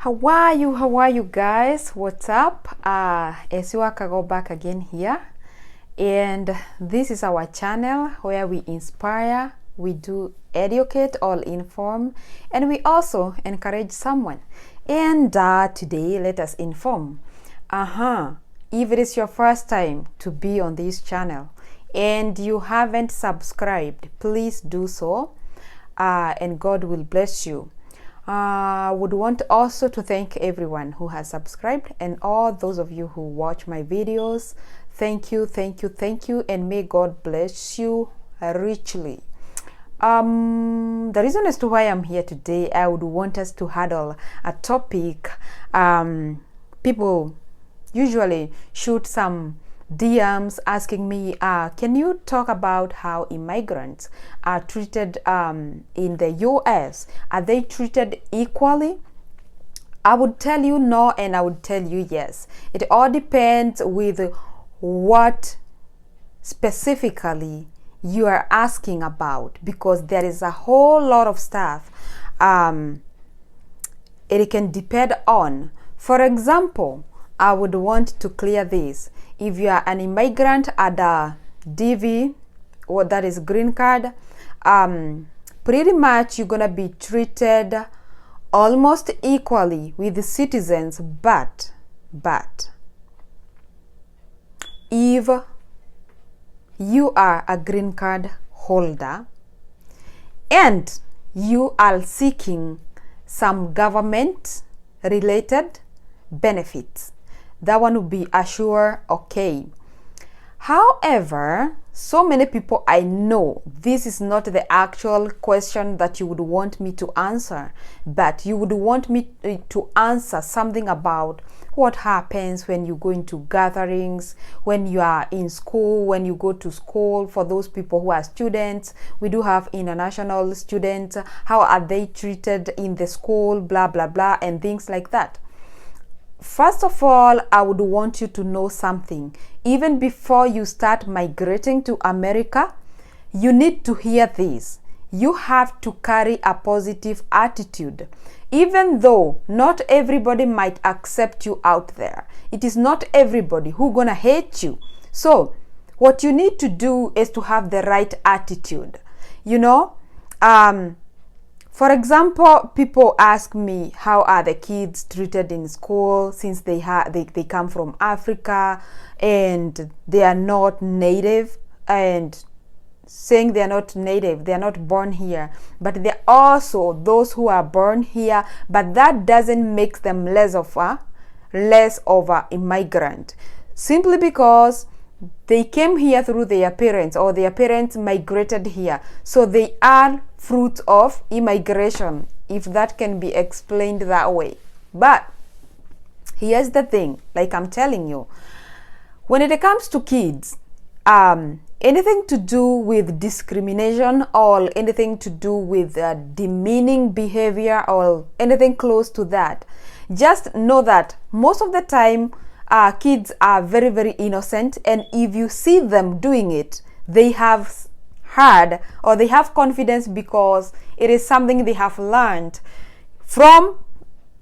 How are you guys? What's up? Esiwaka go back again here, and this is our channel where we inspire, we do educate, all inform, and we also encourage someone. And today let us inform. If it is your first time to be on this channel and you haven't subscribed, please do so, and God will bless you. Would want also to thank everyone who has subscribed and all those of you who watch my videos. Thank you, and may God bless you richly. The reason as to why I'm here today, I would want us to handle a topic. People usually shoot some DMs asking me, can you talk about how immigrants are treated in the US? Are they treated equally? I would tell you no, and I would tell you yes. It all depends with what specifically you are asking about, because there is a whole lot of stuff it can depend on. For example, I would want to clear this. If you are an immigrant at a DV, or that is green card, pretty much you're gonna be treated almost equally with the citizens, but if you are a green card holder and you are seeking some government related benefits, that one would be assured okay. However, so many people I know, this is not the actual question that you would want me to answer, but you would want me to answer something about what happens when you go into gatherings, when you are in school, when you go to school. For those people who are students, we do have international students. How are they treated in the school, blah blah blah, and things like that. First of all, I would want you to know something. Even before you start migrating to America, you need to hear this. You have to carry a positive attitude. Even though not everybody might accept you out there, it is not everybody who's gonna hate you. So what you need to do is to have the right attitude. For example, people ask me, how are the kids treated in school since they come from Africa and they are not native, and saying they are not native, they are not born here, but they're also those who are born here, but that doesn't make them less of a immigrant, simply because they came here through their parents, or their parents migrated here, so they are fruit of immigration, if that can be explained that way. But here's the thing, like I'm telling you, when it comes to kids, anything to do with discrimination or anything to do with demeaning behavior or anything close to that, just know that most of the time kids are very, very innocent, and if you see them doing it, they have heard or they have confidence because it is something they have learned from,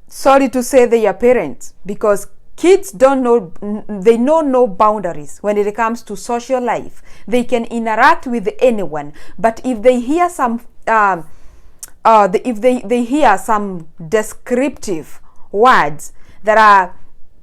sorry to say, their parents, because kids don't know, they know no boundaries when it comes to social life. They can interact with anyone, but if they hear some if they hear some descriptive words that are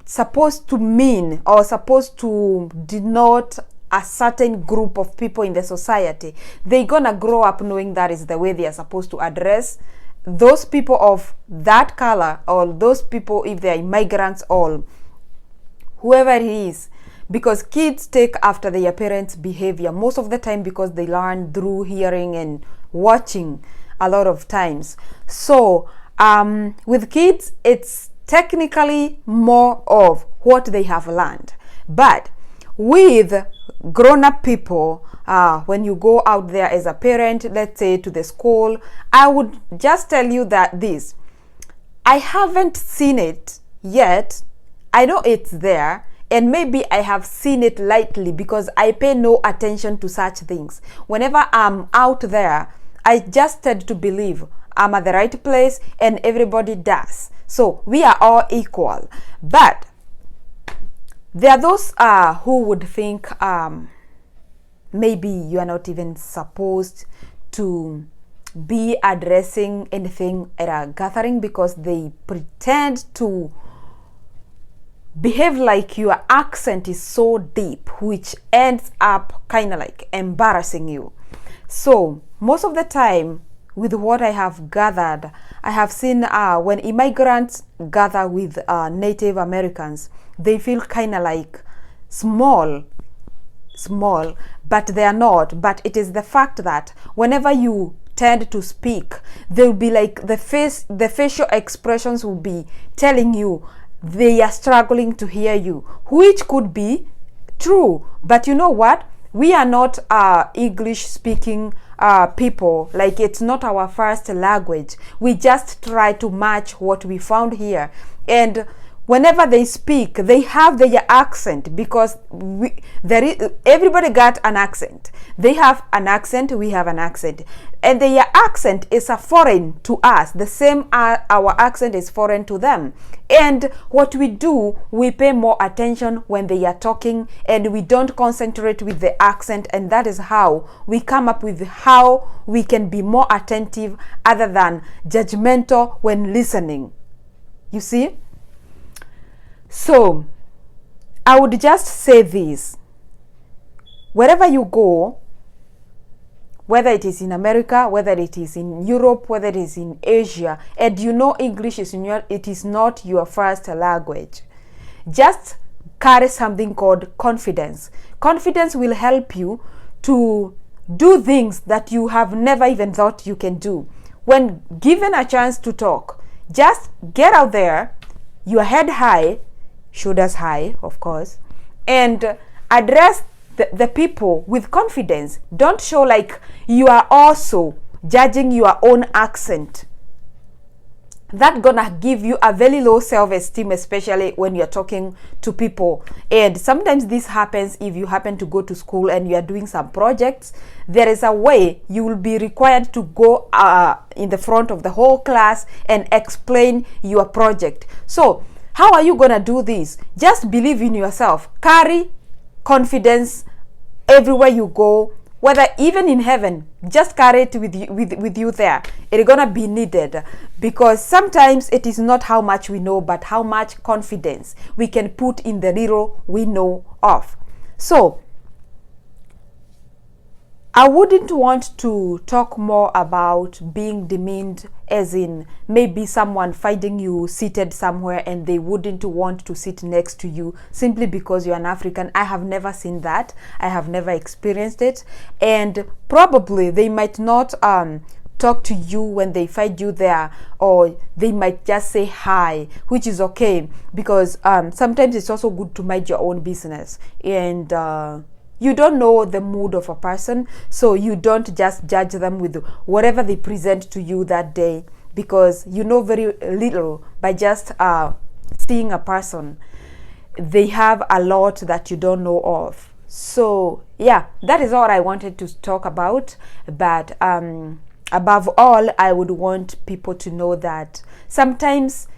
supposed to mean or supposed to denote a certain group of people in the society, they're gonna grow up knowing that is the way they are supposed to address those people of that color, or those people if they are immigrants, or whoever it is, because kids take after their parents' behavior most of the time, because they learn through hearing and watching a lot of times. So with kids, it's technically more of what they have learned, but with grown-up people, when you go out there as a parent, let's say to the school, I would just tell you that this, I haven't seen it yet. I know it's there, and maybe I have seen it lightly because I pay no attention to such things. Whenever I'm out there, I just tend to believe I'm at the right place and everybody does. So we are all equal. But there are those who would think maybe you are not even supposed to be addressing anything at a gathering because they pretend to behave like your accent is so deep, which ends up kind of like embarrassing you. So most of the time, with what I have gathered, I have seen when immigrants gather with Native Americans, they feel kind of like small, but they are not. But it is the fact that whenever you tend to speak, they'll be like the facial expressions will be telling you they are struggling to hear you, which could be true. But you know what? We are not English speaking people. Like, it's not our first language. We just try to match what we found here. And whenever they speak, they have their accent because everybody got an accent. They have an accent, we have an accent. And their accent is a foreign to us. The same our accent is foreign to them. And what we do, we pay more attention when they are talking and we don't concentrate with the accent. And that is how we come up with how we can be more attentive other than judgmental when listening. You see? So, I would just say this. Wherever you go, whether it is in America, whether it is in Europe, whether it is in Asia, and you know English it is not your first language, just carry something called confidence. Confidence will help you to do things that you have never even thought you can do. When given a chance to talk, just get out there, your head high, shoulders high, of course, and address the people with confidence. Don't show like you are also judging your own accent. That's gonna give you a very low self-esteem, especially when you're talking to people. And sometimes this happens if you happen to go to school and you are doing some projects. There is a way you will be required to go in the front of the whole class and explain your project. So how are you gonna do this? Just believe in yourself. Carry confidence everywhere you go, whether even in heaven. Just carry it with you there. It's gonna be needed, because sometimes it is not how much we know, but how much confidence we can put in the little we know of. So I wouldn't want to talk more about being demeaned, as in maybe someone finding you seated somewhere and they wouldn't want to sit next to you simply because you're an African. I have never seen that. I have never experienced it. And probably they might not talk to you when they find you there, or they might just say hi, which is okay, because sometimes it's also good to mind your own business. And you don't know the mood of a person, so you don't just judge them with whatever they present to you that day, because you know very little by just seeing a person. They have a lot that you don't know of. So yeah, that is all I wanted to talk about. But above all, I would want people to know that sometimes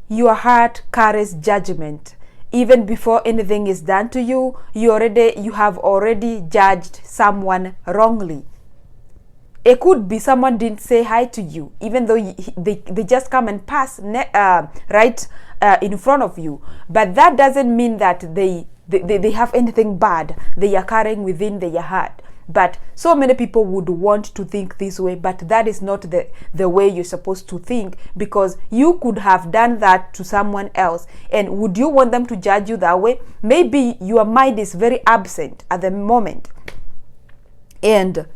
your heart carries judgment. Even before anything is done to you, you have already judged someone wrongly. It could be someone didn't say hi to you, even though they just come and pass right in front of you. But that doesn't mean that they have anything bad they are carrying within their heart. But so many people would want to think this way, but that is not the way you're supposed to think, because you could have done that to someone else. And would you want them to judge you that way? Maybe your mind is very absent at the moment. And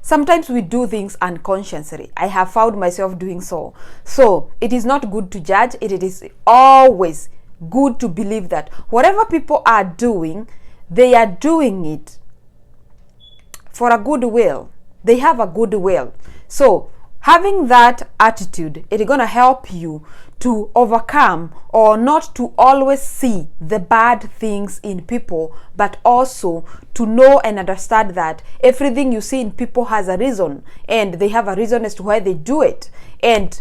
sometimes we do things unconsciously. I have found myself doing so. So it is not good to judge. It is always good to believe that whatever people are doing, they are doing it for a good will. They have a good will. So having that attitude, it's gonna help you to overcome, or not to always see the bad things in people, but also to know and understand that everything you see in people has a reason, and they have a reason as to why they do it. And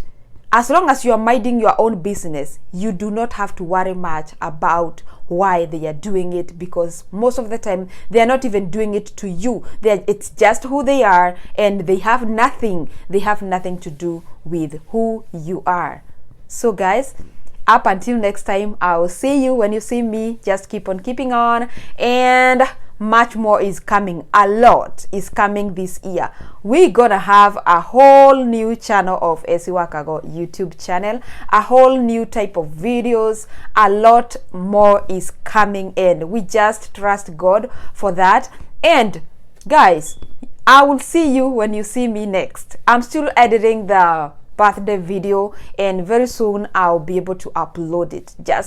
as long as you are minding your own business, you do not have to worry much about why they are doing it, because most of the time they are not even doing it to you. It's just who they are, and they have nothing to do with who you are. So guys, up until next time, I'll see you when you see me. Just keep on keeping on, and much more is coming. A lot is coming this year. We're gonna have a whole new channel of Esiwakago YouTube channel, a whole new type of videos. A lot more is coming in. We just trust God for that. And guys, I will see you when you see me next. I'm still editing the birthday video, and very soon I'll be able to upload it. Just